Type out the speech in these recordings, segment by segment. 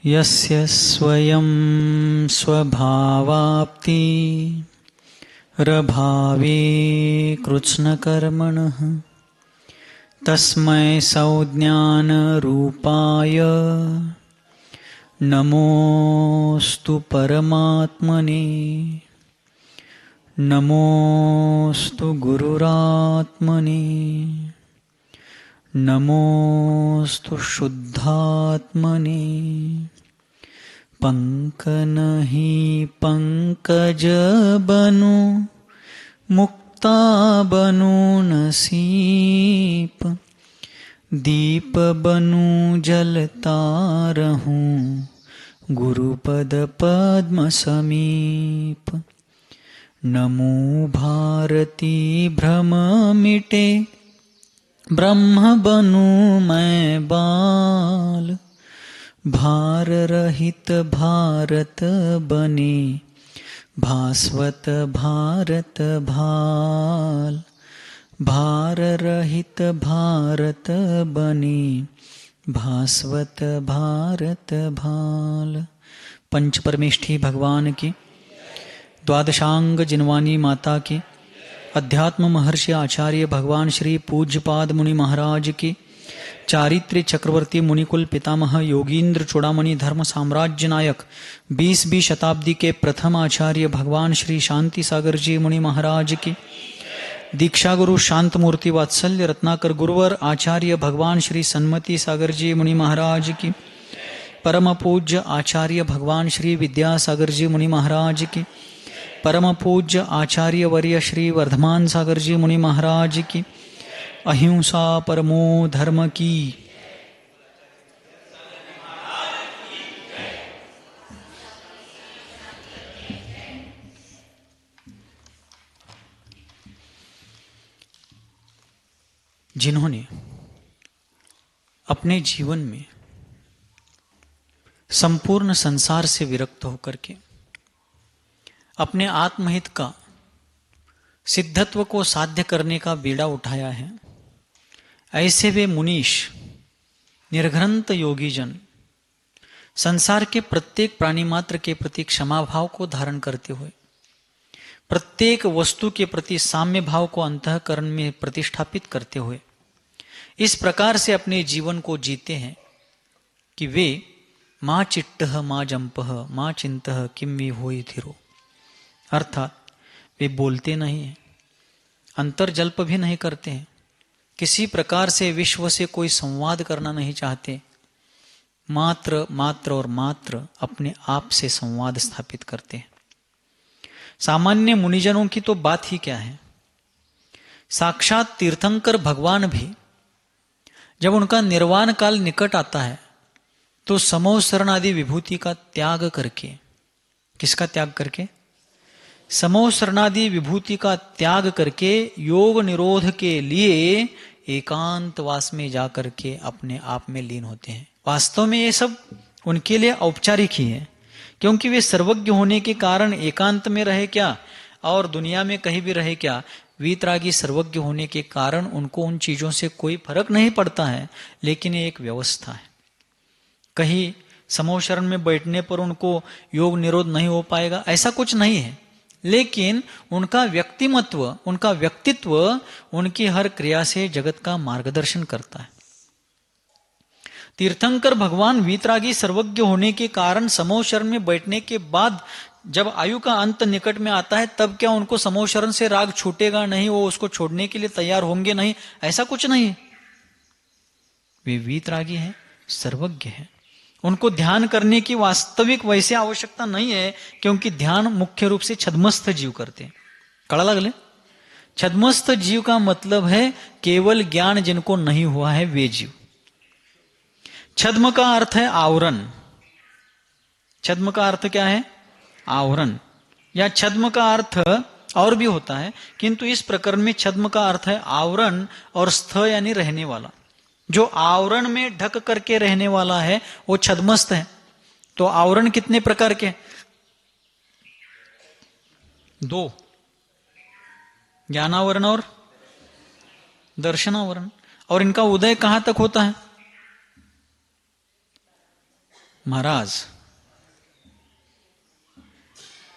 यस्य स्वयं स्वभावाप्ति रभावे कृत्स्नकर्मणः तस्मै संज्ञानरूपाय नमोस्तु परमात्मने। नमोस्तु गुरुरात्मने। नमोस्तु शुद्धात्मने। पंकनहि पंकज बनु मुक्ता बनु नसीप दीप बनु जलता रहूं गुरुपद पद्म समीप। नमो भारती भ्रम मिटे ब्रह्म बनु मैं बाल भार रहित भारत बने भास्वत भारत भाल। भार रहित भारत बने भास्वत भारत भाल। पंच परमेष्ठी भगवान की, द्वादशांग जिनवानी माता की, अध्यात्म महर्षि आचार्य भगवान श्री पूज्यपाद मुनि महाराज की, चारित्र्य चक्रवर्ती मुनिकुल पितामह योगींद्र चूड़ामणि धर्म साम्राज्य नायक 20वीं शताब्दी के प्रथम आचार्य भगवान श्री शांति सागर जी मुनि महाराज की, दीक्षा गुरु शांत मूर्ति वात्सल्य रत्नाकर गुरुवर आचार्य भगवान श्री सन्मति सागर जी मुनि महाराज की, परम पूज्य आचार्य भगवान श्री विद्यासागर जी मुनि महाराज की, परम पूज्य आचार्य वर्य श्री वर्धमान सागर जी मुनि महाराज की, अहिंसा परमो धर्म की। जिन्होंने अपने जीवन में संपूर्ण संसार से विरक्त होकर के अपने आत्महित का सिद्धत्व को साध्य करने का बीड़ा उठाया है, ऐसे वे मुनीश निर्घ्रंत योगी जन संसार के प्रत्येक प्राणी मात्र के प्रति क्षमा भाव को धारण करते हुए प्रत्येक वस्तु के प्रति साम्य भाव को अंतःकरण में प्रतिष्ठापित करते हुए इस प्रकार से अपने जीवन को जीते हैं कि वे माँ चिट्टह माँ जंपह माँ चिंतह किम वी होई थिरो, अर्थात वे बोलते नहीं हैं, अंतर्जल्प भी नहीं करते हैं, किसी प्रकार से विश्व से कोई संवाद करना नहीं चाहते, मात्र मात्र और मात्र अपने आप से संवाद स्थापित करते हैं। सामान्य मुनिजनों की तो बात ही क्या है, साक्षात तीर्थंकर भगवान भी जब उनका निर्वाण काल निकट आता है तो समोह शरण आदि विभूति का त्याग करके, किसका त्याग करके? समोह शरणादि विभूति का त्याग करके योग निरोध के लिए एकांतवास में जाकर के अपने आप में लीन होते हैं। वास्तव में ये सब उनके लिए औपचारिक ही है, क्योंकि वे सर्वज्ञ होने के कारण एकांत में रहे क्या और दुनिया में कहीं भी रहे क्या, वीतरागी सर्वज्ञ होने के कारण उनको उन चीजों से कोई फर्क नहीं पड़ता है। लेकिन ये एक व्यवस्था है, कहीं समोह शरण में बैठने पर उनको योग निरोध नहीं हो पाएगा ऐसा कुछ नहीं है, लेकिन उनका व्यक्तिमत्व उनका व्यक्तित्व उनकी हर क्रिया से जगत का मार्गदर्शन करता है। तीर्थंकर भगवान वीतरागी सर्वज्ञ होने के कारण समोह शरण में बैठने के बाद जब आयु का अंत निकट में आता है तब क्या उनको समोह शरण से राग छूटेगा नहीं, वो उसको छोड़ने के लिए तैयार होंगे नहीं, ऐसा कुछ नहीं है। वे वीतरागी हैं, सर्वज्ञ हैं, उनको ध्यान करने की वास्तविक वैसे आवश्यकता नहीं है, क्योंकि ध्यान मुख्य रूप से छद्मस्थ जीव करते हैं। कड़ा लगले? छद्मस्थ जीव का मतलब है केवल ज्ञान जिनको नहीं हुआ है वे जीव। छद्म का अर्थ है आवरण। छद्म का अर्थ क्या है? आवरण, या छद्म का अर्थ और भी होता है, किंतु इस प्रकरण में छद्म का अर्थ है आवरण और स्थ यानी रहने वाला। जो आवरण में ढक करके रहने वाला है वो छद्मस्त है। तो आवरण कितने प्रकार के? दो, ज्ञानावरण और दर्शनावरण। और इनका उदय कहां तक होता है? महाराज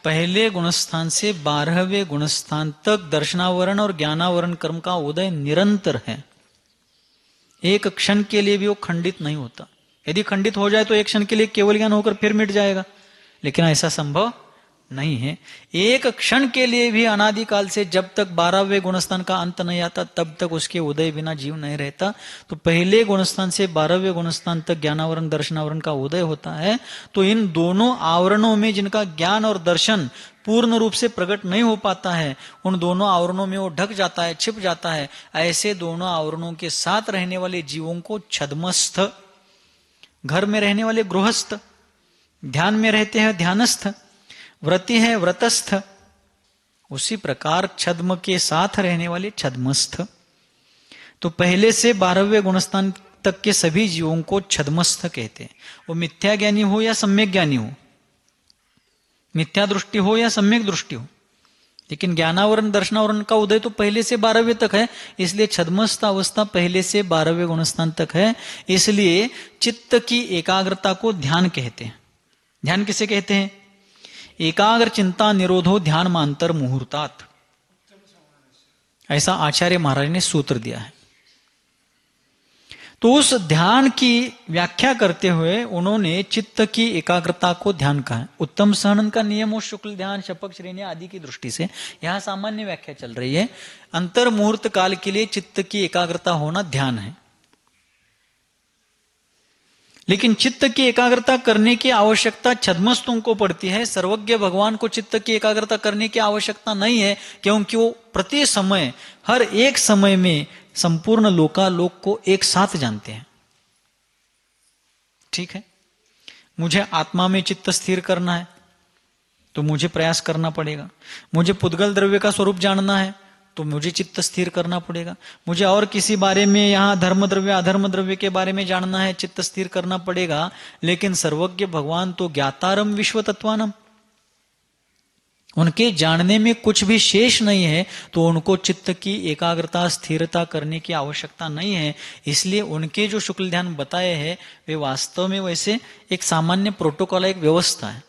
पहले गुणस्थान से 12वें गुणस्थान तक दर्शनावरण और ज्ञानावरण कर्म का उदय निरंतर है। एक क्षण के लिए भी वो खंडित नहीं होता। यदि खंडित हो जाए तो एक क्षण के लिए केवल ज्ञान होकर फिर मिट जाएगा, लेकिन ऐसा संभव नहीं है। एक क्षण के लिए भी अनादिकाल से जब तक 12वें गुणस्थान का अंत नहीं आता तब तक उसके उदय बिना जीव नहीं रहता। तो पहले गुणस्थान से 12वें गुणस्थान तक ज्ञानावरण दर्शनावरण का उदय होता है। तो इन दोनों आवरणों में जिनका ज्ञान और दर्शन पूर्ण रूप से प्रकट नहीं हो पाता है, उन दोनों आवरणों में वो ढक जाता है, छिप जाता है। ऐसे दोनों आवरणों के साथ रहने वाले जीवों को छद्मस्थ, घर में रहने वाले गृहस्थ, ध्यान में रहते हैं ध्यानस्थ, व्रती है व्रतस्थ, उसी प्रकार छद्म के साथ रहने वाले छद्मस्थ। तो पहले से 12वें गुणस्थान तक के सभी जीवों को छद्मस्थ कहते हैं। वो मिथ्या ज्ञानी हो या सम्यक ज्ञानी हो, मिथ्या दृष्टि हो या सम्यक दृष्टि हो, लेकिन ज्ञानावरण दर्शनावरण का उदय तो पहले से 12वें तक है। इसलिए छद्मस्थ अवस्था पहले से 12वें गुणस्थान तक है। इसलिए चित्त की एकाग्रता को ध्यान कहते हैं। ध्यान किसे कहते हैं? एकाग्र चिंता निरोधो ध्यान मांतर मुहूर्तात, ऐसा आचार्य महाराज ने सूत्र दिया है। तो उस ध्यान की व्याख्या करते हुए उन्होंने चित्त की एकाग्रता को ध्यान कहा है। उत्तम सहनन का नियम हो शुक्ल ध्यान शपक श्रेणी आदि की दृष्टि से यहां सामान्य व्याख्या चल रही है। अंतर मुहूर्त काल के लिए चित्त की एकाग्रता होना ध्यान है। लेकिन चित्त की एकाग्रता करने की आवश्यकता छद्मस्तों को पड़ती है। सर्वज्ञ भगवान को चित्त की एकाग्रता करने की आवश्यकता नहीं है, क्योंकि वो प्रति समय हर एक समय में संपूर्ण लोकालोक को एक साथ जानते हैं। ठीक है, मुझे आत्मा में चित्त स्थिर करना है तो मुझे प्रयास करना पड़ेगा। मुझे पुद्गल द्रव्य का स्वरूप जानना है तो मुझे चित्त स्थिर करना पड़ेगा। मुझे और किसी बारे में यहां धर्म द्रव्य अधर्म द्रव्य के बारे में जानना है, चित्त स्थिर करना पड़ेगा। लेकिन सर्वज्ञ भगवान तो ज्ञातारम विश्व तत्वानम, उनके जानने में कुछ भी शेष नहीं है, तो उनको चित्त की एकाग्रता स्थिरता करने की आवश्यकता नहीं है। इसलिए उनके जो शुक्ल ध्यान बताए हैं वे वास्तव में वैसे एक सामान्य प्रोटोकॉल, एक व्यवस्था है,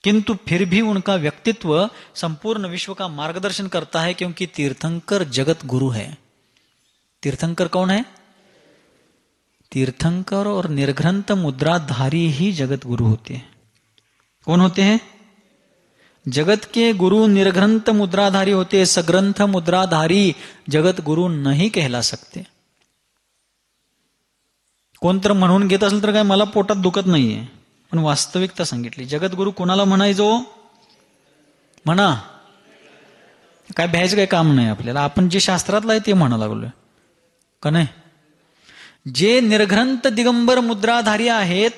किंतु फिर भी उनका व्यक्तित्व संपूर्ण विश्व का मार्गदर्शन करता है, क्योंकि तीर्थंकर जगत गुरु है। तीर्थंकर कौन है? तीर्थंकर और निर्घ्रंथ मुद्राधारी ही जगत गुरु होते हैं। कौन होते हैं? जगत के गुरु निर्घ्रंथ मुद्राधारी होते हैं। सग्रंथ मुद्राधारी जगत गुरु नहीं कहला सकते। कोण तर म्हणून घेत असेल तर काय मला पोटात दुखत नाहीये, पण वास्तविकता सांगितली। जगत गुरु कोणाला म्हणायचो? म्हणा, काय भ्यायचं काय काम नाही आपल्याला, आपण जे शास्त्रातलं आहे ते म्हणा लागलोय का नाही? जे निर्घ्रंथ दिगंबर मुद्राधारी आहेत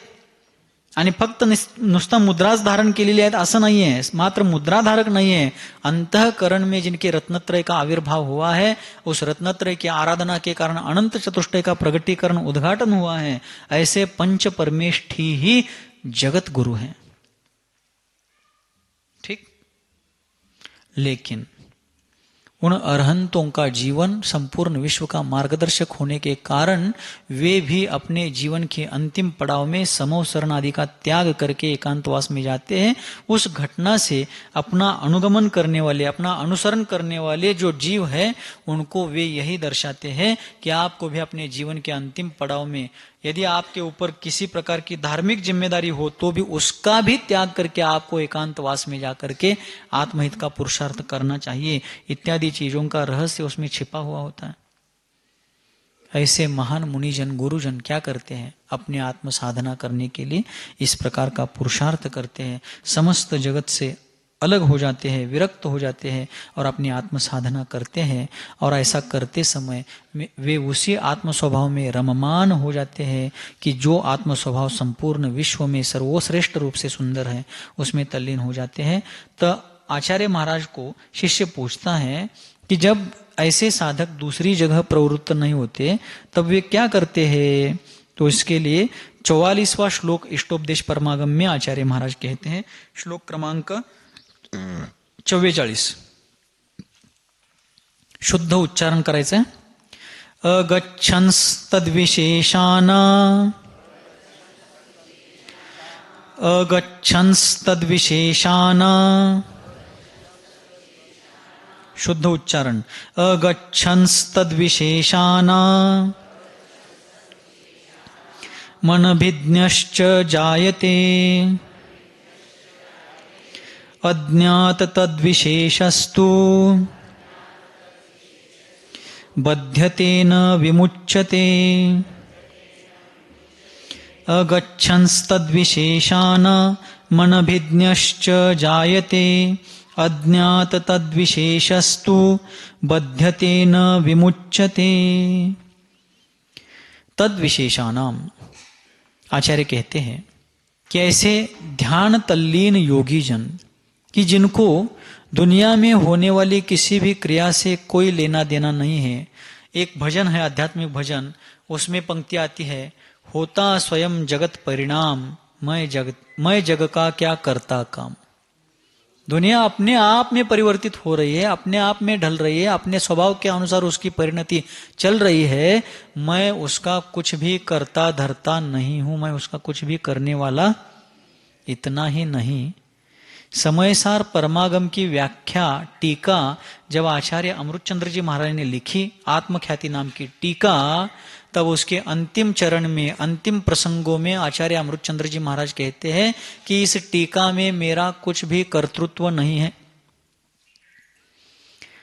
आणि फक्त नुसता मुद्राच धारण केलेली आहेत असं नाहीये, मात्र मुद्राधारक नहीं अंतःकरण में जिनके रत्नत्रय का आविर्भाव हुआ है, उस रत्नत्रय की आराधना के कारण अनंत चतुष्टय का प्रगटीकरण उद्घाटन हुआ है, ऐसे पंच परमेष्ठी ही जगत गुरु हैं। ठीक, लेकिन उन अरहंतों का जीवन संपूर्ण विश्व का मार्गदर्शक होने के कारण वे भी अपने जीवन के अंतिम पड़ाव में समोह शरण आदि का त्याग करके एकांतवास में जाते हैं। उस घटना से अपना अनुगमन करने वाले, अपना अनुसरण करने वाले जो जीव है, उनको वे यही दर्शाते हैं कि आपको भी अपने जीवन के अंतिम पड़ाव में यदि आपके ऊपर किसी प्रकार की धार्मिक जिम्मेदारी हो तो भी उसका भी त्याग करके आपको एकांतवास में जाकर के आत्महित का पुरुषार्थ करना चाहिए। इत्यादि चीजों का रहस्य उसमें छिपा हुआ होता है। ऐसे महान मुनिजन गुरुजन क्या करते हैं? अपने आत्म साधना करने के लिए इस प्रकार का पुरुषार्थ करते हैं, समस्त जगत से अलग हो जाते हैं, विरक्त हो जाते हैं और अपनी आत्म साधना करते हैं। और ऐसा करते समय वे उसी आत्म स्वभाव में रममान हो जाते हैं कि जो आत्म स्वभाव संपूर्ण विश्व में सर्वश्रेष्ठ रूप से सुंदर है, उसमें तल्लीन हो जाते हैं। तो आचार्य महाराज को शिष्य पूछता है कि जब ऐसे साधक दूसरी जगह प्रवृत्त नहीं होते तब वे क्या करते हैं? तो इसके लिए 44वां श्लोक इष्टोपदेश परमागम में आचार्य महाराज कहते हैं, श्लोक क्रमांक 44, शुद्ध उच्चारण करायचं आहे। अगच्छंस्तद्विशेषाना अगच्छंस्तद्विशेषान्, शुद्ध उच्चारण, अगच्छंस्तद्विशेषान् मनभिज्ञश्च जायते, अज्ञात तद्विशेषस्तु बध्यते न विमुच्यते। अगच्छंस्तद्विशेषान् मनभिज्ञश्च जायते, अज्ञात तद्विशेषस्तु बध्यते न विमुच्यते। तद्विशेषाणाम, आचार्य कहते हैं कि ऐसे ध्यान तल्लीन योगी जन कि जिनको दुनिया में होने वाली किसी भी क्रिया से कोई लेना देना नहीं है। एक भजन है, आध्यात्मिक भजन, उसमें पंक्ति आती है, होता स्वयं जगत परिणाम, मैं जग का क्या करता काम। दुनिया अपने आप में परिवर्तित हो रही है, अपने आप में ढल रही है, अपने स्वभाव के अनुसार उसकी परिणति चल रही है। मैं उसका कुछ भी करता धरता नहीं हूं, मैं उसका कुछ भी करने वाला इतना ही नहीं। समयसार परमागम की व्याख्या टीका जब आचार्य अमृतचंद्र जी महाराज ने लिखी, आत्मख्याति नाम की टीका, तब उसके अंतिम चरण में, अंतिम प्रसंगों में आचार्य अमृतचंद्र जी महाराज कहते हैं कि इस टीका में मेरा कुछ भी कर्तृत्व नहीं है।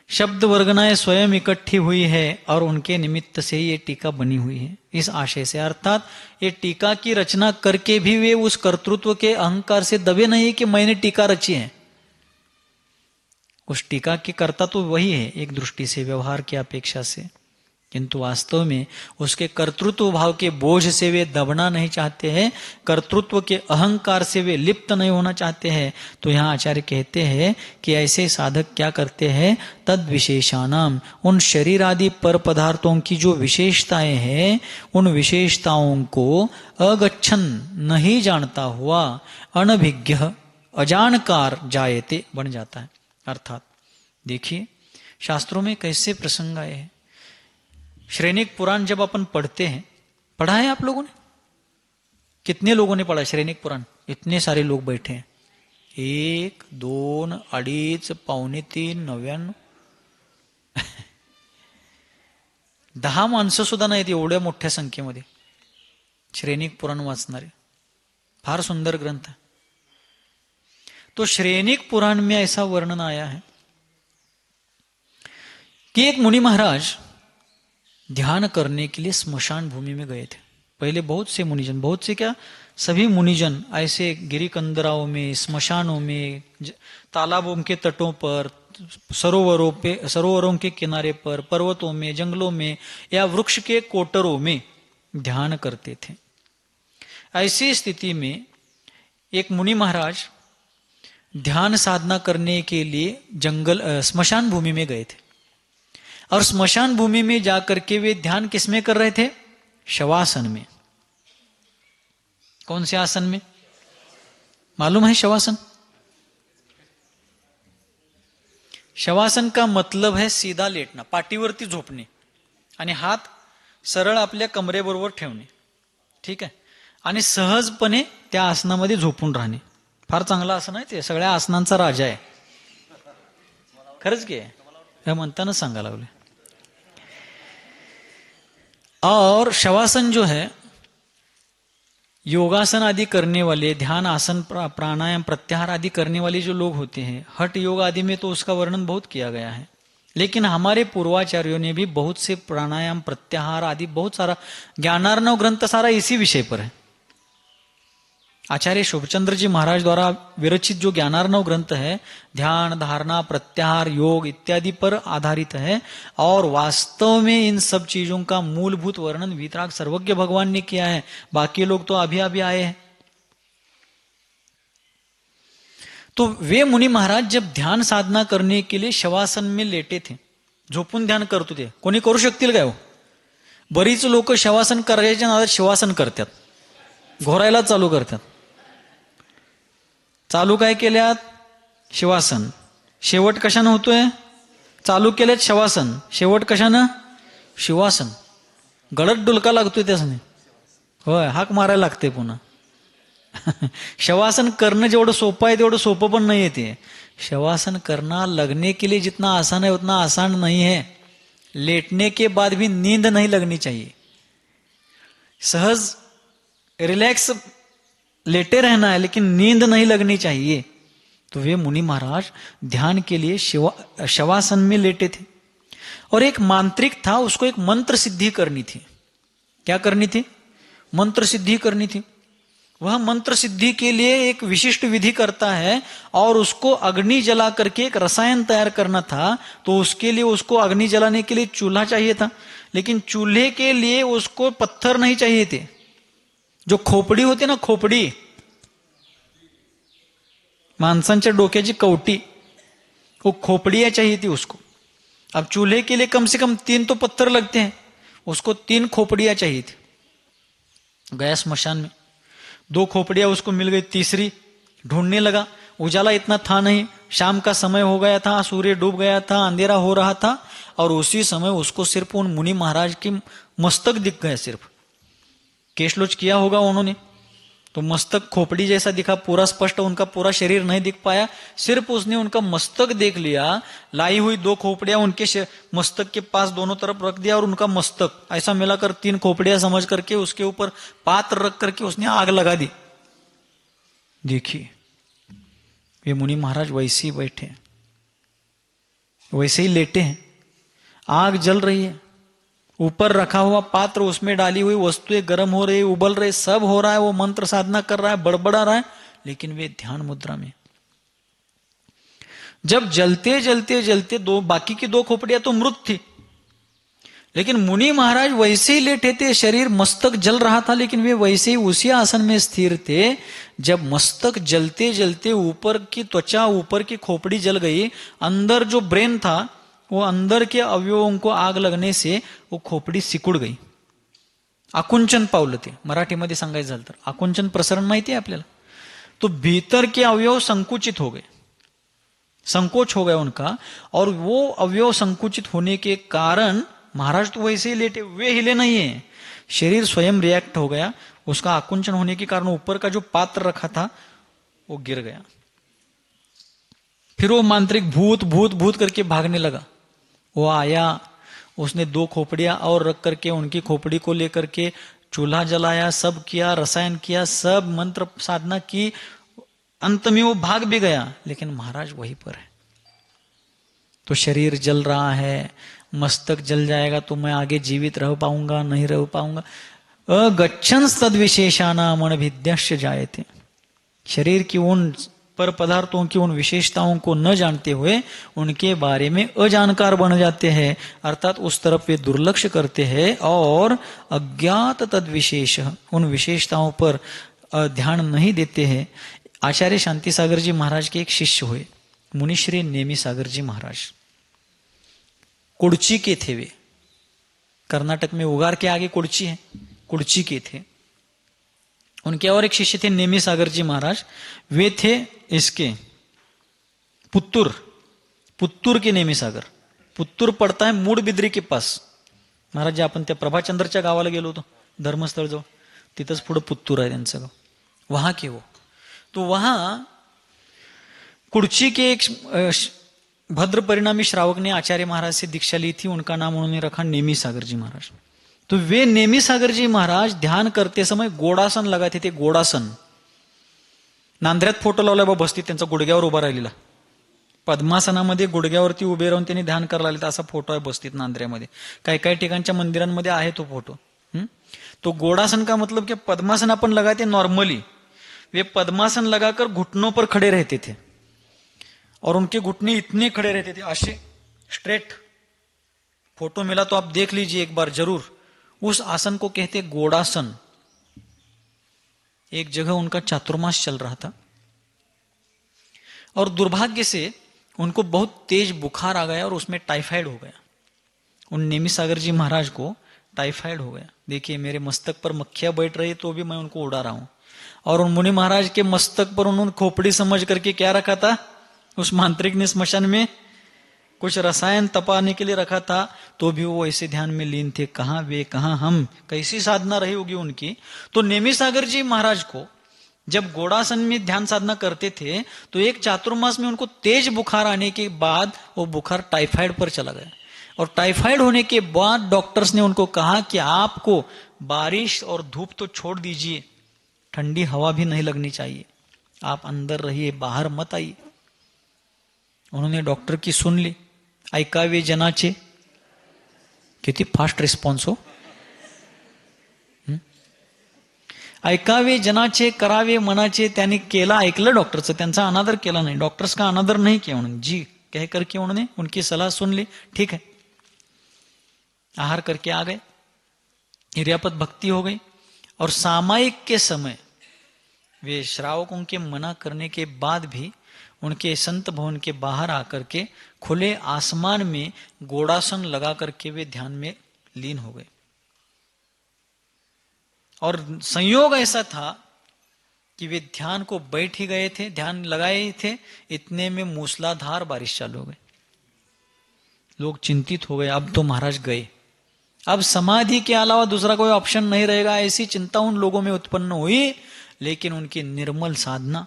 शब्द वर्गनाएं स्वयं इकट्ठी हुई है और उनके निमित्त से ये टीका बनी हुई है, इस आशय से। अर्थात ये टीका की रचना करके भी वे उस कर्तृत्व के अहंकार से दबे नहीं कि मैंने टीका रची है। उस टीका की कर्ता तो वही है एक दृष्टि से, व्यवहार की अपेक्षा से, किंतु वास्तव में उसके कर्तृत्व भाव के बोझ से वे दबना नहीं चाहते हैं, कर्तृत्व के अहंकार से वे लिप्त नहीं होना चाहते हैं। तो यहाँ आचार्य कहते हैं कि ऐसे साधक क्या करते हैं, तद विशेषानाम, उन शरीर आदि पर पदार्थों की जो विशेषताएं हैं, उन विशेषताओं को अगच्छन, नहीं जानता हुआ, अनभिज्ञ, अजानकार जायते, बन जाता है। अर्थात देखिए शास्त्रों में कैसे प्रसंग आए हैं। श्रेणिक पुराण जब अपन पढ़ते हैं, पढ़ा है आप लोगों ने? कितने लोगों ने पढ़ा श्रेणिक पुराण? इतने सारे लोग बैठे हैं, 1, 2, 2.5, 2.25, 99 10 माणसं सुद्धा नाहीत एवढ्या मोठ्या संख्येमध्ये श्रेणिक पुराण वाचणारे। फार सुंदर ग्रंथ है। तो श्रेणिक पुराण में ऐसा वर्णन आया है कि एक मुनि महाराज ध्यान करने के लिए स्मशान भूमि में गए थे। पहले बहुत से मुनिजन, बहुत से क्या, सभी मुनिजन ऐसे गिरिकंदराओं में, स्मशानों में, तालाबों के तटों पर, सरोवरों के किनारे पर, पर्वतों में, जंगलों में या वृक्ष के कोटरों में ध्यान करते थे। ऐसी स्थिति में एक मुनि महाराज ध्यान साधना करने के लिए स्मशान भूमि में गए थे। और स्मशान भूमि में जाकर के वे ध्यान किसमें कर रहे थे? शवासन में। कौन से आसन में मालूम है? शवासन। शवासन का मतलब है सीधा लेटणं, पाठीवरती झोपणे आणि हात सरळ आपल्या कमरेबरोबर ठेवणे, ठीक आहे, आणि सहजपणे त्या आसनामध्ये झोपून राहणे. फार चांगलं आसन आहे ते, सगळ्या आसनांचा राजा आहे. खरंच की हे म्हणताना सांगायला लागले. और शवासन जो है, योगासन आदि करने वाले, ध्यान आसन प्राणायाम प्रत्याहार आदि करने वाले जो लोग होते हैं, हठ योग आदि में तो उसका वर्णन बहुत किया गया है. लेकिन हमारे पूर्वाचार्यों ने भी बहुत से प्राणायाम प्रत्याहार आदि बहुत सारा, ज्ञानार्णव ग्रंथ सारा इसी विषय पर है. आचार्य शुभचंद्र जी महाराज द्वारा विरचित जो ज्ञानार्णव ग्रंथ है, ध्यान, धारणा, प्रत्याहार, योग इत्यादि पर आधारित है. और वास्तव में इन सब चीजों का मूलभूत वर्णन वीतराग सर्वज्ञ भगवान ने किया है. बाकी लोग तो अभी अभी आए हैं. तो वे मुनि महाराज जब ध्यान साधना करने के लिए शवासन में लेटे थे, झोपून ध्यान करत होते. कोणी करू शकतील काय हो? बरीच लोक शवासन करायच्या नादात शिवासन करतात, घोरायला चालू करतात. चालू काय केल्यात? शिवासन. शेवट कशानं होतोय? चालू केल्यात शवासन, शेवट कशानं? शिवासन. गळत डुलका लागतोय त्यासने. होय, हाक मारायला लागते पुन्हा. शवासन करणं जेवढं सोपं आहे तेवढं सोपं पण नाही ते. शवासन करना लगने के लिए जितना आसान है उतना आसान नहीं है. लेटने के बाद भी नींद नहीं लगनी चाहिए. सहज रिलैक्स लेटे रहना है लेकिन नींद नहीं लगनी चाहिए. तो वे मुनि महाराज ध्यान के लिए शवासन में लेटे थे. और एक मांत्रिक था, उसको एक मंत्र सिद्धि करनी थी. क्या करनी थी? मंत्र सिद्धि करनी थी. वह मंत्र सिद्धि के लिए एक विशिष्ट विधि करता है और उसको अग्नि जला करके एक रसायन तैयार करना था. तो उसके लिए उसको अग्नि जलाने के लिए चूल्हा चाहिए था, लेकिन चूल्हे के लिए उसको पत्थर नहीं चाहिए थे. जो खोपड़ी होती ना, खोपड़ी, माणसांच्या डोक्याची कवटी, वो खोपड़ियां चाहिए थी उसको. अब चूल्हे के लिए कम से कम 3 तो पत्थर लगते हैं, उसको 3 खोपड़ियां चाहिए थी. गया स्मशान में, 2 खोपड़ियां उसको मिल गई, तीसरी ढूंढने लगा. उजाला इतना था नहीं, शाम का समय हो गया था, सूर्य डूब गया था, अंधेरा हो रहा था. और उसी समय उसको सिर्फ उन मुनि महाराज की मस्तक दिख गए. सिर्फ केशलोच किया होगा उन्होंने, तो मस्तक खोपड़ी जैसा दिखा, पूरा स्पष्ट उनका पूरा शरीर नहीं दिख पाया. सिर्फ उसने उनका मस्तक देख लिया. लाई हुई 2 खोपड़ियां उनके मस्तक के पास दोनों तरफ रख दिया और उनका मस्तक ऐसा मिलाकर 3 खोपड़ियां समझ करके उसके ऊपर पात्र रख करके उसने आग लगा दी. देखिए, ये मुनि महाराज वैसे ही बैठे हैं, वैसे ही लेटे हैं. आग जल रही है, ऊपर रखा हुआ पात्र, उसमें डाली हुई वस्तुएं गर्म हो रही, उबल रही, सब हो रहा है. वो मंत्र साधना कर रहा है, बड़बड़ा रहा है, लेकिन वे ध्यान मुद्रा में. जब जलते जलते जलते बाकी की 2 खोपड़ियां तो मृत थी, लेकिन मुनि महाराज वैसे ही लेटे थे. शरीर मस्तक जल रहा था, लेकिन वे वैसे ही उसी आसन में स्थिर थे. जब मस्तक जलते जलते ऊपर की त्वचा, ऊपर की खोपड़ी जल गई, अंदर जो ब्रेन था, वो अंदर के अवयवों को आग लगने से वो खोपड़ी सिकुड गई. आकुंचन पावलं ते, मराठीमध्ये सांगायचं झालं तर. आकुंचन प्रसरण माहिती आहे आपल्याला. तो भीतर के अवयव संकुचित हो गए, संकोच हो गया उनका. और वो अवयव संकुचित होने के कारण महाराज तो वैसे ही लेटे, वे हिले नहीं है, शरीर स्वयं रिएक्ट हो गया. उसका आकुंचन होने के कारण ऊपर का जो पात्र रखा था वो गिर गया. फिर वो मांत्रिक भूत भूत भूत करके भागने लगा. वो आया, उसने 2 खोपड़ियां और रख करके उनकी खोपड़ी को लेकर के चूल्हा जलाया, सब किया, रसायन किया, सब मंत्र साधना की. अंत में वो भाग भी गया, लेकिन महाराज वहीं पर है. तो शरीर जल रहा है, मस्तक जल जाएगा तो मैं आगे जीवित रह पाऊंगा, नहीं रह पाऊंगा. अगच्छन् तद्विशेषानाम् अनभिद्यश्च जायते. शरीर की उन पर पदार्थों की उन विशेषताओं को न जानते हुए उनके बारे में अजानकार बन जाते हैं, अर्थात उस तरफ वे दुर्लक्ष्य करते हैं और अज्ञात तद्विशेष, उन विशेषताओं पर ध्यान नहीं देते हैं. आचार्य शांति सागर जी महाराज के एक शिष्य हुए, मुनिश्री नेमी सागर जी महाराज. कुड़ची के थे वे, कर्नाटक में उगार के आगे कुड़ची है, कुड़ची के थे. उनके और एक शिष्य थे नेमी सागर जी महाराज. वे थे इसके पुत्तूर के नेमी सागर. पुत्तूर पडता है मूड बिद्री के पास. महाराज जी आपण त्या प्रभाचंद्रच्या गावाला गेलो होतो, धर्मस्थळ जवळ, तिथंच पुढे पुत्तूर आहे त्यांचं गाव, वहां के वो. तो वहां कुड़ची के एक भद्र परिणामी श्रावक ने आचार्य महाराज से दीक्षा ली थी. उनका नाम उन्होंने रखा नेमी सागर जी महाराज. तो वे नेमी सागर जी महाराज ध्यान करते समय गोडासन लगाते थे. गोडासन, नांद्र्यात फोटो लावला बा बसती त्यांचा, गुडघ्यावर उभा राहिलेला. पद्मासनामध्ये गुडघ्यावरती उभे राहून त्यांनी ध्यान करायला लागले, असा फोटो आहे बसतीत नांद्र्यामध्ये. काही काही ठिकाणच्या मंदिरांमध्ये आहे तो फोटो. तो गोडासन का मतलब कि पद्मासन अपन लगाते नॉर्मली, वे पद्मासन लगाकर घुटनों पर खड़े रहते थे और उनके घुटने इतने खड़े रहते थे, ऐसे स्ट्रेट. फोटो मिला तो आप देख लीजिए एक बार जरूर. उस आसन को कहते गोडासन. एक जगह उनका चातुर्मास चल रहा था और दुर्भाग्य से उनको बहुत तेज बुखार आ गया और उसमें टाइफाइड हो गया. उन नेमी सागर जी महाराज को टाइफाइड हो गया. देखिए, मेरे मस्तक पर मक्खियां बैठ रही तो भी मैं उनको उड़ा रहा हूं. और उन मुनि महाराज के मस्तक पर उन्होंने खोपड़ी समझ करके क्या रखा था, उस मांत्रिक ने स्मशान में कुछ रसायन तपाने के लिए रखा था, तो भी वो ऐसे ध्यान में लीन थे. कहां वे, कहां हम, कैसी साधना रही होगी उनकी. तो नेमी सागर जी महाराज को जब गोड़ासन में ध्यान साधना करते थे तो एक चातुर्मास में उनको तेज बुखार आने के बाद वो बुखार टाइफाइड पर चला गया, और टाइफाइड होने के बाद डॉक्टर्स ने उनको कहा कि आपको बारिश और धूप तो छोड़ दीजिए, ठंडी हवा भी नहीं लगनी चाहिए, आप अंदर रहिए, बाहर मत आइए। उन्होंने डॉक्टर की सुन ली। ऐकावे जनाचे, किती फास्ट रिस्पॉन्स हो। ऐकावे जनाचे करावे मनाचे, त्यांनी केला, ऐकलं डॉक्टरचं, त्यांचा अनादर केला नहीं, डॉक्टर्स का अनादर नहीं किया उन्होंने, जी कह करके उन्होंने उनकी सलाह सुन ली, ठीक है, आहार करके आ गए, निर्यापत भक्ति हो गई। और सामायिक के समय वे श्रावकों के मना करने के बाद भी उनके संत भवन के बाहर आकर के खुले आसमान में गोड़ासन लगा करके वे ध्यान में लीन हो गए। और संयोग ऐसा था कि वे ध्यान को बैठ ही गए थे, ध्यान लगाए थे, इतने में मूसलाधार बारिश चालू हो गई। लोग चिंतित हो गए, अब तो महाराज गए, अब समाधि के अलावा दूसरा कोई ऑप्शन नहीं रहेगा, ऐसी चिंता उन लोगों में उत्पन्न हुई। लेकिन उनकी निर्मल साधना,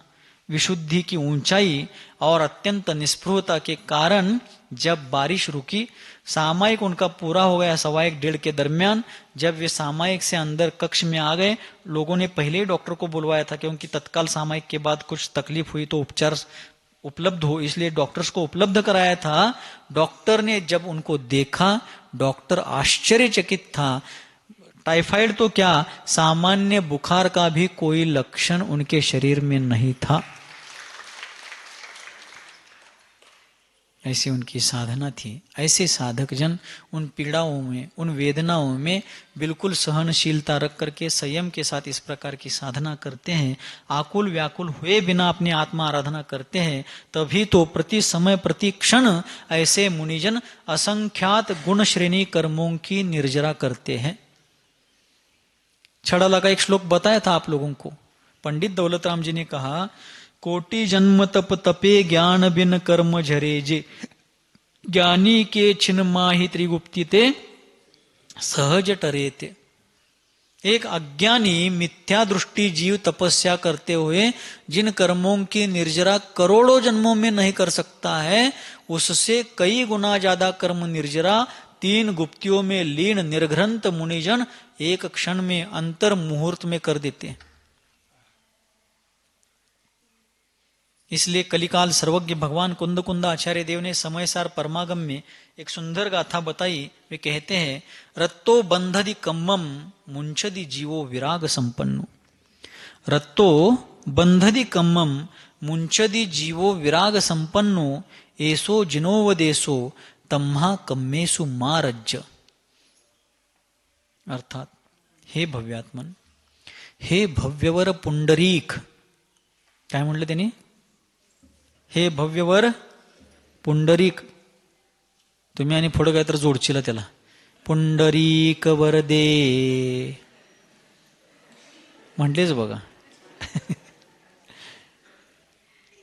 विशुद्धि की ऊंचाई और अत्यंत निस्पृहता के कारण जब बारिश रुकी, सामायिक उनका पूरा हो गया 1:15 के दरमियान, जब वे सामायिक से अंदर कक्ष में आ गए, लोगों ने पहले ही डॉक्टर को बुलवाया था क्योंकि तत्काल सामायिक के बाद कुछ तकलीफ हुई तो उपचार उपलब्ध हो, इसलिए डॉक्टर्स को उपलब्ध कराया था। डॉक्टर ने जब उनको देखा, डॉक्टर आश्चर्यचकित था, टाइफाइड तो क्या, सामान्य बुखार का भी कोई लक्षण उनके शरीर में नहीं था। ऐसी उनकी साधना थी। ऐसे साधक जन उन पीड़ाओं में, उन वेदनाओं में बिल्कुल सहनशीलता रख करके संयम के साथ इस प्रकार की साधना करते हैं, आकुल व्याकुल हुए बिना अपनी आत्मा आराधना करते हैं। तभी तो प्रति समय प्रति क्षण ऐसे मुनिजन असंख्यात गुण श्रेणी कर्मों की निर्जरा करते हैं। छड़ा लगा एक श्लोक बताया था आप लोगों को, पंडित दौलत राम जी ने कहा, कोटि जन्म तप तपे ज्ञान बिन कर्म झरे जे, ज्ञानी के छिन माहि त्रिगुप्ति ते सहज टरेते। एक अज्ञानी मिथ्या दृष्टि जीव तपस्या करते हुए जिन कर्मों की निर्जरा करोड़ों जन्मों में नहीं कर सकता है, उससे कई गुना ज्यादा कर्म निर्जरा 3 गुप्तियों में लीन निर्घ्रंथ मुनिजन एक क्षण में अंतर मुहूर्त में कर देते हैं। इसलिए कलिकाल सर्वज्ञ भगवान कुंद कुंद आचार्य देव ने समय सार परमागम में एक सुंदर गाथा बताई। वे कहते हैं, रत्तो बंधदि कम्मम मुंचदि जीवो विराग संपन्नो। रत्तो बंधदि कम्मम मुंचदि जीवो विराग संपन्नो, एसो जिनोवदेशो तम्हा कम्मेसु मारज्ज। अर्थात, हे भव्यात्मन, हे भव्यवर पुंडरीक, काय म्हणलं त्यांनी, हे भव्यवर पुंडरीक, तुम्ही आणि पुढं काय तर जोडशील त्याला, पुंडरीक वरदे म्हटलेच बघा.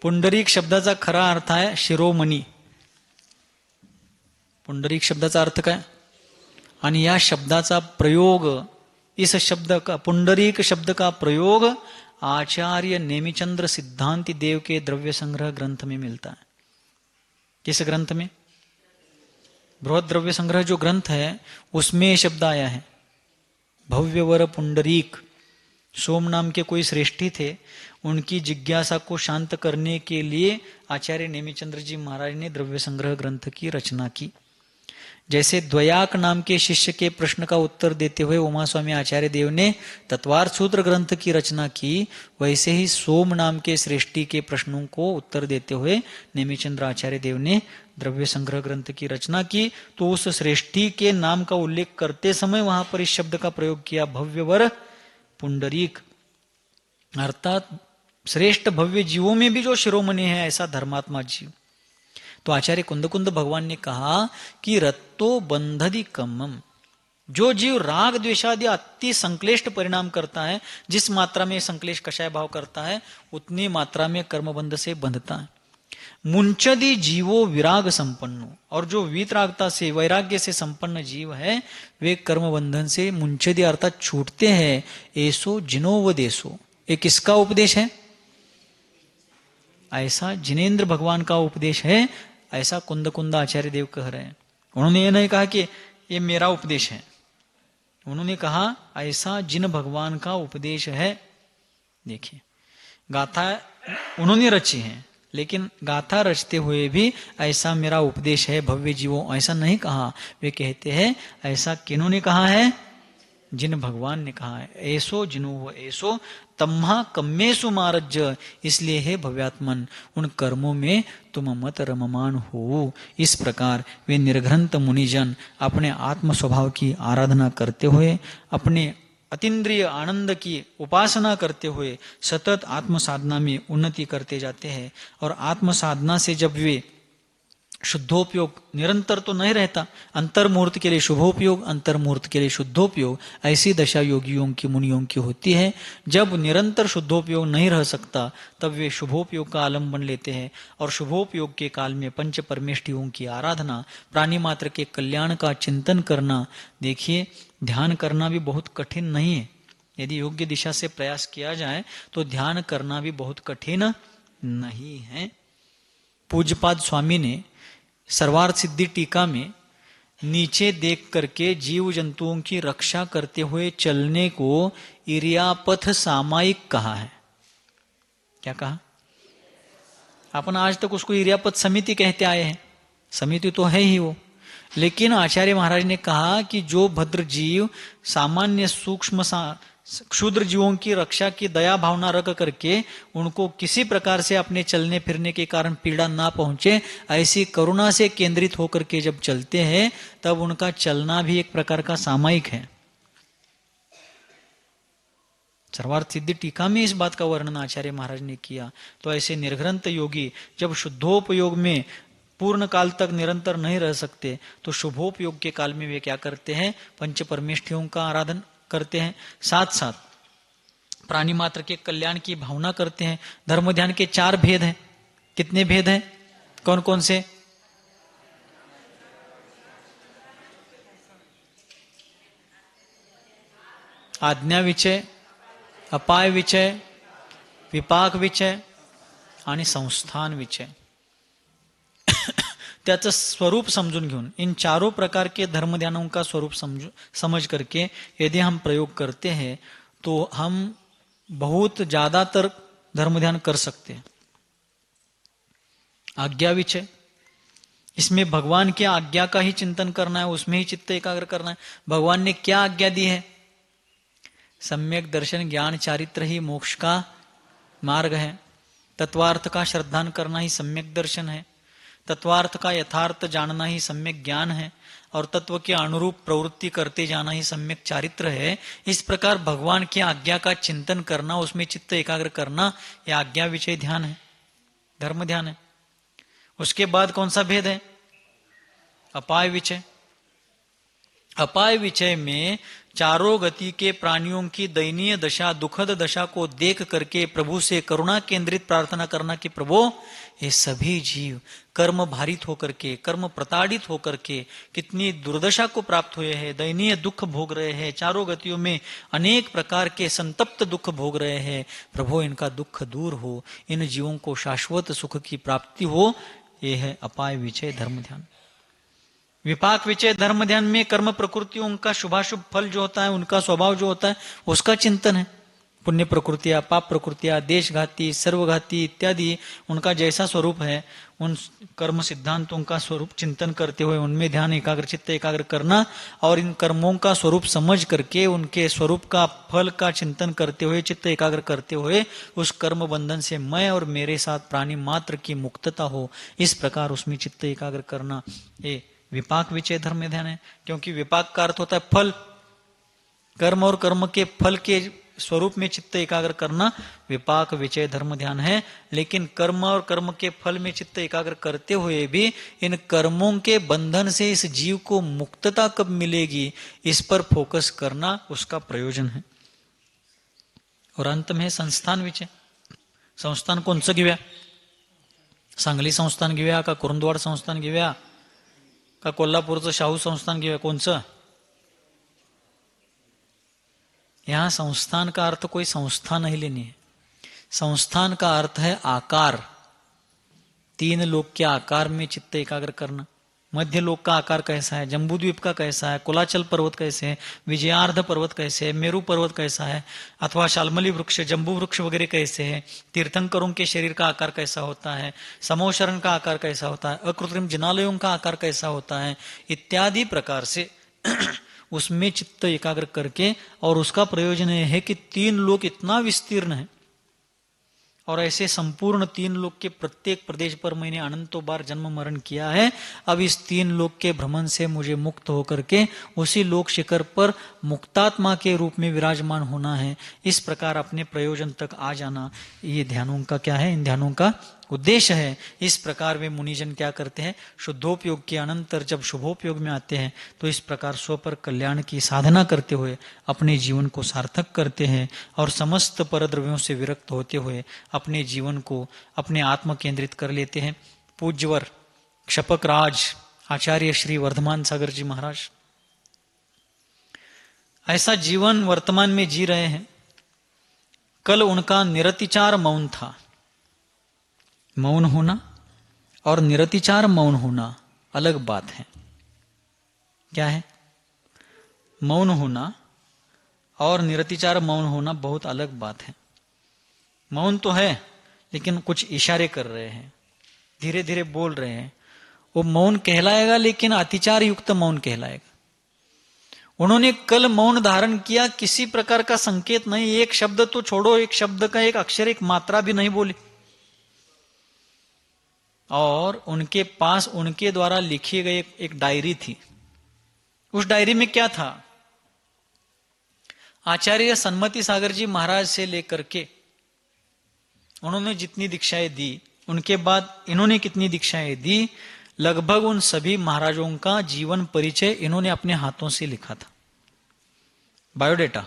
पुंडरीक शब्दाचा खरा अर्थ आहे शिरोमणी. पुंडरीक शब्दाचा अर्थ काय, आणि या शब्दाचा प्रयोग, इस शब्द का, पुंडरीक शब्द का प्रयोग आचार्य नेमिचंद्र सिद्धांति देव के द्रव्य संग्रह ग्रंथ में मिलता है. किस ग्रंथ में? बृहद द्रव्य संग्रह जो ग्रंथ है उसमें शब्द आया है, भव्यवर पुंडरीक. सोम नाम के कोई श्रेष्ठी थे, उनकी जिज्ञासा को शांत करने के लिए आचार्य नेमिचंद्र जी महाराज ने द्रव्य संग्रह ग्रंथ की रचना की. जैसे द्वयाक नाम के शिष्य के प्रश्न का उत्तर देते हुए उमा स्वामी आचार्य देव ने तत्वार्थ सूत्र ग्रंथ की रचना की, वैसे ही सोम नाम के श्रेष्ठी के प्रश्नों को उत्तर देते हुए नेमिचंद्र आचार्य देव ने द्रव्य संग्रह ग्रंथ की रचना की. तो उस श्रेष्ठी के नाम का उल्लेख करते समय वहां पर इस शब्द का प्रयोग किया, भव्यवर पुंडरीक. अर्थात श्रेष्ठ भव्य जीवों में भी जो शिरोमणि है ऐसा धर्मात्मा जीव. तो आचार्य कुंद भगवान ने कहा कि रत्तो बंधदि कम्मम, जो जीव राग द्वेषादि अति संक्लेष्ट परिणाम करता है, जिस मात्रा में संक्लेश कषाय भाव करता है उतनी मात्रा में कर्मबंध से बंधता है. मुंचदि जीवो विराग संपन्नो, और जो वीतरागता से वैराग्य से संपन्न जीव है वे कर्म बंधन से मुंचदि अर्थात छूटते हैं. ऐसो जिनोवदेशो, ये किसका उपदेश है? ऐसा जिनेन्द्र भगवान का उपदेश है, ऐसा कुंद कुंद आचार्य देव कह रहे हैं। उन्होंने ये नहीं कहा कि ये मेरा उपदेश है, उन्होंने कहा ऐसा जिन भगवान का उपदेश है। देखिए, गाथा उन्होंने रची है, लेकिन गाथा रचते हुए भी ऐसा मेरा उपदेश है भव्य जीवों, ऐसा नहीं कहा। वे कहते हैं ऐसा किन्होंने कहा है? जिन भगवान ने कहा है। ऐसो जिनो ऐसो तम्हा कम्मेसु मारज, इसलिए है भव्यात्मन उन कर्मों में तुम मत रममान हो। इस प्रकार वे निर्घ्रंथ मुनिजन अपने आत्म स्वभाव की आराधना करते हुए, अपने अतीन्द्रिय आनंद की उपासना करते हुए सतत आत्म साधना में उन्नति करते जाते हैं। और आत्म साधना से जब वे शुद्धोपयोग निरंतर तो नहीं रहता, अंतर्मुहूर्त के लिए शुभोपयोग, अंतर्मुहूर्त के लिए शुद्धोपयोग, ऐसी दशा योगियों की मुनियों की होती है। जब निरंतर शुद्धोपयोग नहीं रह सकता तब वे शुभोपयोग का आलम्बन लेते हैं, और शुभोपयोग के काल में पंच परमेष्ठियों की आराधना, प्राणी मात्र के कल्याण का चिंतन करना। देखिए, ध्यान करना भी बहुत कठिन नहीं है। यदि योग्य दिशा से प्रयास किया जाए तो ध्यान करना भी बहुत कठिन नहीं है। पूज्यपाद स्वामी ने सर्वार्थ सिद्धि टीका में नीचे देख करके जीव जंतुओं की रक्षा करते हुए चलने को इरियापथ सामायिक कहा है। क्या कहा? अपन आज तक उसको इरियापथ समिति कहते आए हैं, समिति तो है ही वो, लेकिन आचार्य महाराज ने कहा कि जो भद्र जीव सामान्य सूक्ष्म क्षुद्र जीवों की रक्षा की दया भावना रख करके उनको किसी प्रकार से अपने चलने फिरने के कारण पीड़ा ना पहुंचे, ऐसी करुणा से केंद्रित होकर के जब चलते हैं तब उनका चलना भी एक प्रकार का सामायिक है। सर्वार्थ सिद्धि टीका में इस बात का वर्णन आचार्य महाराज ने किया। तो ऐसे निर्ग्रंथ योगी जब शुद्धोपयोग में पूर्ण काल तक निरंतर नहीं रह सकते तो शुभोपयोग के काल में वे क्या करते हैं? पंच परमेष्ठियों का आराधन करते हैं, साथ साथ प्राणी मात्र के कल्याण की भावना करते हैं। धर्म ध्यान के 4 भेद हैं। कितने भेद हैं? कौन कौन से? आज्ञा विचय, अपाय विचय, विपाक विचय आणि संस्थान विचय। त्याचं स्वरूप समझून घेऊन इन चारों प्रकार के धर्म ध्यानों का स्वरूप समझ करके यदि हम प्रयोग करते हैं तो हम बहुत ज्यादातर धर्म ध्यान कर सकते हैं। आज्ञा विचय, इसमें भगवान की आज्ञा का ही चिंतन करना है, उसमें ही चित्त एकाग्र करना है। भगवान ने क्या आज्ञा दी है? सम्यक दर्शन ज्ञान चारित्र ही मोक्ष का मार्ग है। तत्वार्थ का श्रद्धान करना ही सम्यक दर्शन है। तत्वार्थ का यथार्थ जानना ही सम्यक ज्ञान है, और तत्व के अनुरूप प्रवृत्ति करते जाना ही सम्यक चारित्र है। इस प्रकार भगवान की आज्ञा का चिंतन करना, उसमें चित्त एकाग्र करना, यह आज्ञा विषय ध्यान है, धर्म ध्यान है। उसके बाद कौन सा भेद है? अपाय विचय। अपाय विचय में चारों गति के प्राणियों की दयनीय दशा, दुखद दशा को देख करके प्रभु से करुणा केंद्रित प्रार्थना करना कि प्रभु ये सभी जीव कर्म भारित होकर के, कर्म प्रताड़ित होकर के कितनी दुर्दशा को प्राप्त हुए हैं, दयनीय दुख भोग रहे हैं, चारों गतियों में अनेक प्रकार के संतप्त दुख भोग रहे हैं। प्रभु इनका दुख दूर हो, इन जीवों को शाश्वत सुख की प्राप्ति हो। यह है अपाय विचय धर्म ध्यान। विपाक विचय धर्म ध्यान में कर्म प्रकृतियों का शुभाशुभ फल जो होता है, उनका स्वभाव जो होता है, उसका चिंतन है। पुण्य प्रकृतियां, पाप प्रकृतियां, देशघाती, सर्वघाती इत्यादि उनका जैसा स्वरूप है, उन कर्म सिद्धांतों का स्वरूप चिंतन करते हुए उनमें ध्यान एकाग्र, चित्त एकाग्र करना, और इन कर्मों का स्वरूप समझ करके उनके स्वरूप का फल का चिंतन करते हुए, चित्त एकाग्र करते हुए उस कर्म बंधन से मैं और मेरे साथ प्राणी मात्र की मुक्तता हो, इस प्रकार उसमें चित्त एकाग्र करना, ये विपाक विचय धर्म ध्यान है। क्योंकि विपाक का अर्थ होता है फल, कर्म और कर्म के फल के स्वरूप में चित्त एकाग्र करना विपाक विचय धर्म ध्यान है। लेकिन कर्म और कर्म के फल में चित्त एकाग्र करते हुए भी इन कर्मों के बंधन से इस जीव को मुक्तता कब मिलेगी, इस पर फोकस करना उसका प्रयोजन है। और अंत में संस्थान विचय। संस्थान कोणचं घेऊया? सांगली संस्थान घेऊया का कुरुंदवाड संस्थान घेऊया का कोल्हापूरचं शाहू संस्थान घेऊया? कोणचं? यहाँ संस्थान का अर्थ कोई संस्था नहीं लेनी है। संस्थान का अर्थ है आकार, 3 लोक के आकार में चित्त एकाग्र करना। मध्य लोक का आकार कैसा है, जम्बूद्वीप का कैसा है, कुलाचल पर्वत कैसे है, विजयार्ध पर्वत कैसे है, मेरू पर्वत कैसा है, अथवा शालमली वृक्ष, जम्बू वृक्ष वगैरह कैसे है, तीर्थंकरों के शरीर का आकार कैसा होता है, समोशरण का आकार कैसा होता है, अकृत्रिम जिनालयों का आकार कैसा होता है, इत्यादि प्रकार से उसमें चित्त एकाग्र करके, और उसका प्रयोजन यह है कि 3 लोक इतना विस्तीर्ण है, और ऐसे संपूर्ण 3 लोक के प्रत्येक प्रदेश पर मैंने अनंतों बार जन्म मरण किया है। अब इस 3 लोक के भ्रमण से मुझे मुक्त होकर के उसी लोक शिखर पर मुक्तात्मा के रूप में विराजमान होना है। इस प्रकार अपने प्रयोजन तक आ जाना, ये ध्यानों का क्या है, इन ध्यानों का उद्देश्य है। इस प्रकार वे मुनिजन क्या करते हैं, शुद्धोपयोग के अनंतर जब शुभोपयोग में आते हैं तो इस प्रकार स्व पर कल्याण की साधना करते हुए अपने जीवन को सार्थक करते हैं, और समस्त परद्रव्यों से विरक्त होते हुए अपने जीवन को अपने आत्म केंद्रित कर लेते हैं। पूज्यवर क्षपक राज आचार्य श्री वर्धमान सागर जी महाराज ऐसा जीवन वर्तमान में जी रहे हैं। कल उनका निरतिचार मौन था। मौन होना और निरतिचार मौन होना अलग बात है। क्या है? मौन होना और निरतिचार मौन होना बहुत अलग बात है। मौन तो है, लेकिन कुछ इशारे कर रहे हैं, धीरे धीरे बोल रहे हैं, वो मौन कहलाएगा, लेकिन अतिचार युक्त मौन कहलाएगा। उन्होंने कल मौन धारण किया, किसी प्रकार का संकेत नहीं, एक शब्द तो छोड़ो, एक शब्द का एक अक्षर, एक मात्रा भी नहीं बोले। और उनके पास उनके द्वारा लिखी गई एक डायरी थी। उस डायरी में क्या था? आचार्य सन्मति सागर जी महाराज से लेकर के उन्होंने जितनी दीक्षाएं दी, उनके बाद इन्होंने कितनी दीक्षाएं दी, लगभग उन सभी महाराजों का जीवन परिचय इन्होंने अपने हाथों से लिखा था। बायोडेटा,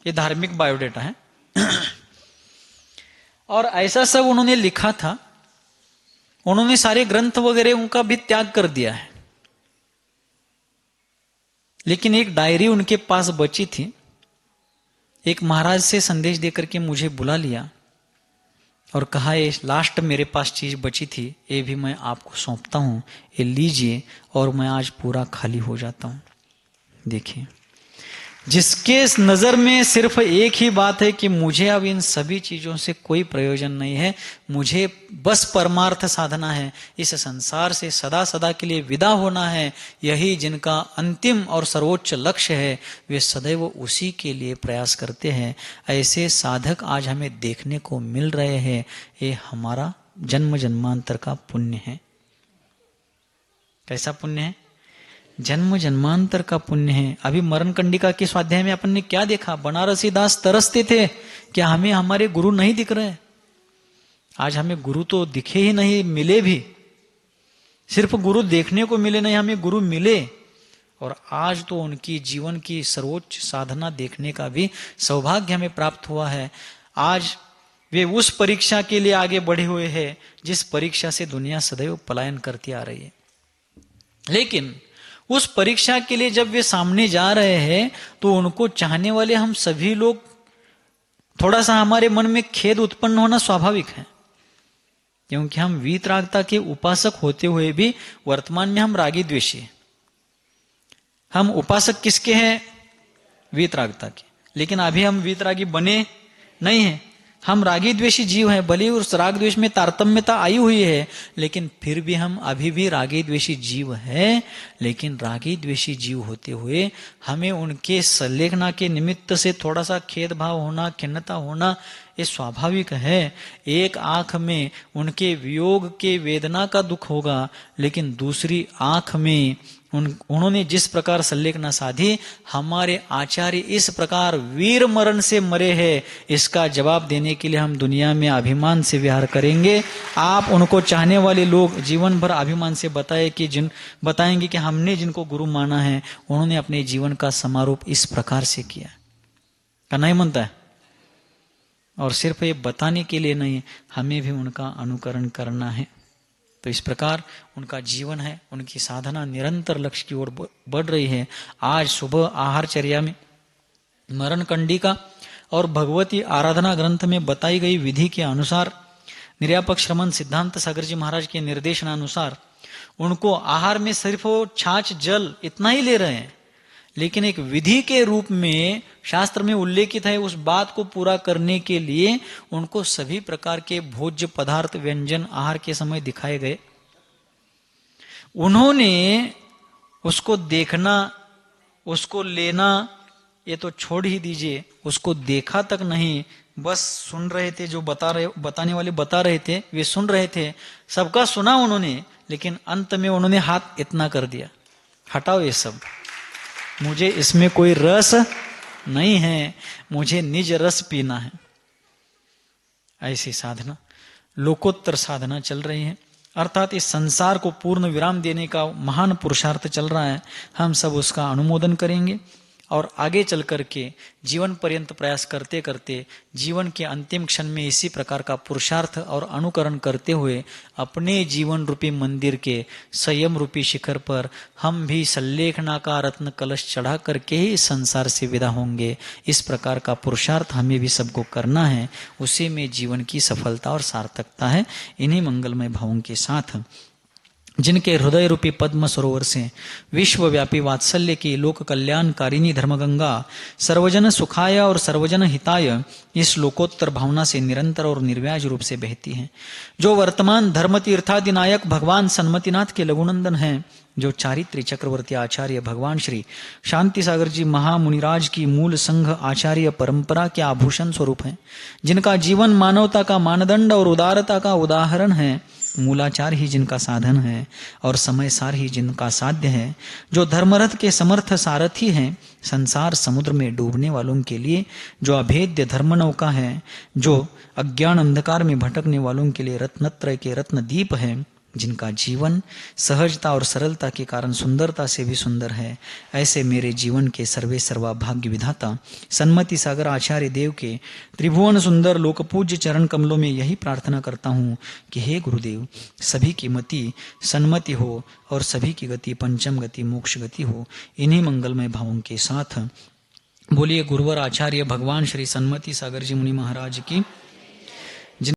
ये धार्मिक बायोडेटा है। और ऐसा सब उन्होंने लिखा था। उन्होंने सारे ग्रंथ वगैरह उनका भी त्याग कर दिया है, लेकिन एक डायरी उनके पास बची थी। एक महाराज से संदेश देकर के मुझे बुला लिया और कहा, ये लास्ट मेरे पास चीज बची थी, ये भी मैं आपको सौंपता हूं, ये लीजिए, और मैं आज पूरा खाली हो जाता हूं। देखिए, जिसके नजर में सिर्फ एक ही बात है कि मुझे अब इन सभी चीजों से कोई प्रयोजन नहीं है, मुझे बस परमार्थ साधना है, इस संसार से सदा सदा के लिए विदा होना है, यही जिनका अंतिम और सर्वोच्च लक्ष्य है, वे सदैव उसी के लिए प्रयास करते हैं। ऐसे साधक आज हमें देखने को मिल रहे हैं। ये हमारा जन्म जन्मांतर का पुण्य है। कैसा पुण्य है? जन्म जन्मांतर का पुण्य है। अभी मरण कंडिका के स्वाध्याय में अपन ने क्या देखा? बनारसी दास तरसते थे कि हमें हमारे गुरु नहीं दिख रहे। आज हमें गुरु तो दिखे ही नहीं, मिले भी, सिर्फ गुरु देखने को मिले नहीं, हमें गुरु मिले। और आज तो उनकी जीवन की सर्वोच्च साधना देखने का भी सौभाग्य हमें प्राप्त हुआ है। आज वे उस परीक्षा के लिए आगे बढ़े हुए हैं जिस परीक्षा से दुनिया सदैव पलायन करती आ रही है। लेकिन उस परीक्षा के लिए जब वे सामने जा रहे हैं तो उनको चाहने वाले हम सभी लोग, थोड़ा सा हमारे मन में खेद उत्पन्न होना स्वाभाविक है, क्योंकि हम वीतरागता के उपासक होते हुए भी वर्तमान में हम रागी द्वेषी हैं। हम उपासक किसके हैं? वीतरागता के। लेकिन अभी हम वीतरागी बने नहीं हैं, हम रागी द्वेषी जीव हैं। भले उस राग द्वेष में तारतम्यता आई हुई है, लेकिन फिर भी हम अभी भी रागी द्वेषी जीव हैं। लेकिन रागी द्वेषी जीव होते हुए हमें उनके संलेखना के निमित्त से थोड़ा सा खेद भाव होना, खिन्नता होना, ये स्वाभाविक है। एक आंख में उनके वियोग के वेदना का दुख होगा, लेकिन दूसरी आंख में उन्होंने जिस प्रकार संलेखना साधी, हमारे आचार्य इस प्रकार वीर मरण से मरे हैं, इसका जवाब देने के लिए हम दुनिया में अभिमान से विहार करेंगे। आप उनको चाहने वाले लोग जीवन भर अभिमान से बताएंगे कि हमने जिनको गुरु माना है उन्होंने अपने जीवन का समारोप इस प्रकार से किया। क्या नहीं मानता है? और सिर्फ ये बताने के लिए नहीं, हमें भी उनका अनुकरण करना है। तो इस प्रकार उनका जीवन है, उनकी साधना निरंतर लक्ष्य की ओर बढ़ रही है। आज सुबह आहारचर्या में मरण कंडिका और भगवती आराधना ग्रंथ में बताई गई विधि के अनुसार, निर्यापक श्रमण सिद्धांत सागर जी महाराज के निर्देशनानुसार उनको आहार में सिर्फ वो छाछ जल इतना ही ले रहे हैं, लेकिन एक विधि के रूप में शास्त्र में उल्लेखित है, उस बात को पूरा करने के लिए उनको सभी प्रकार के भोज्य पदार्थ व्यंजन आहार के समय दिखाए गए। उन्होंने उसको देखना, उसको लेना ये तो छोड़ ही दीजिए, उसको देखा तक नहीं, बस सुन रहे थे, जो बताने वाले बता रहे थे वे सुन रहे थे, सबका सुना उन्होंने, लेकिन अंत में उन्होंने हाथ इतना कर दिया, हटाओ ये सब, मुझे इसमें कोई रस नहीं है, मुझे निज रस पीना है। ऐसी साधना, लोकोत्तर साधना चल रही है, अर्थात इस संसार को पूर्ण विराम देने का महान पुरुषार्थ चल रहा है। हम सब उसका अनुमोदन करेंगे और आगे चल करके जीवन पर्यंत प्रयास करते करते जीवन के अंतिम क्षण में इसी प्रकार का पुरुषार्थ और अनुकरण करते हुए अपने जीवन रूपी मंदिर के संयम रूपी शिखर पर हम भी सल्लेखना का रत्न कलश चढ़ा करके ही इस संसार से विदा होंगे। इस प्रकार का पुरुषार्थ हमें भी सबको करना है, उसी में जीवन की सफलता और सार्थकता है। इन्हीं मंगलमय भावों के साथ जिनके हृदय रूपी पद्म सरोवर से विश्वव्यापी वात्सल्य की लोक कल्याणकारिणी धर्मगंगा सर्वजन सुखाय और सर्वजन हिताय इस लोकोत्तर भावना से निरंतर और निर्व्याज रूप से बहती है, जो वर्तमान धर्म तीर्थादिनायक भगवान सन्मतिनाथ के लघुनंदन हैं, जो चारित्री चक्रवर्ती आचार्य भगवान श्री शांति सागर जी महामुनिराज की मूल संघ आचार्य परंपरा के आभूषण स्वरूप हैं, जिनका जीवन मानवता का मानदंड और उदारता का उदाहरण है, मूलाचार ही जिनका साधन है और समय सार ही जिनका साध्य है, जो धर्मरथ के समर्थ सारथी हैं, संसार समुद्र में डूबने वालों के लिए जो अभेद्य धर्म नौका है, जो अज्ञान अंधकार में भटकने वालों के लिए रत्नत्रय के रत्न दीप है, जिनका जीवन सहजता और सरलता के कारण सुंदरता से भी सुंदर है, ऐसे मेरे जीवन के सर्वे सर्वा भाग्य विधाता सन्मति सागर आचार्य देव के त्रिभुवन सुंदर लोकपूज्य चरण कमलों में यही प्रार्थना करता हूँ कि हे गुरुदेव, सभी की मति सन्मति हो और सभी की गति पंचम गति मोक्ष गति हो। इन्हीं मंगलमय भावों के साथ बोलिए गुरुवर आचार्य भगवान श्री सन्मति सागर जी मुनि महाराज की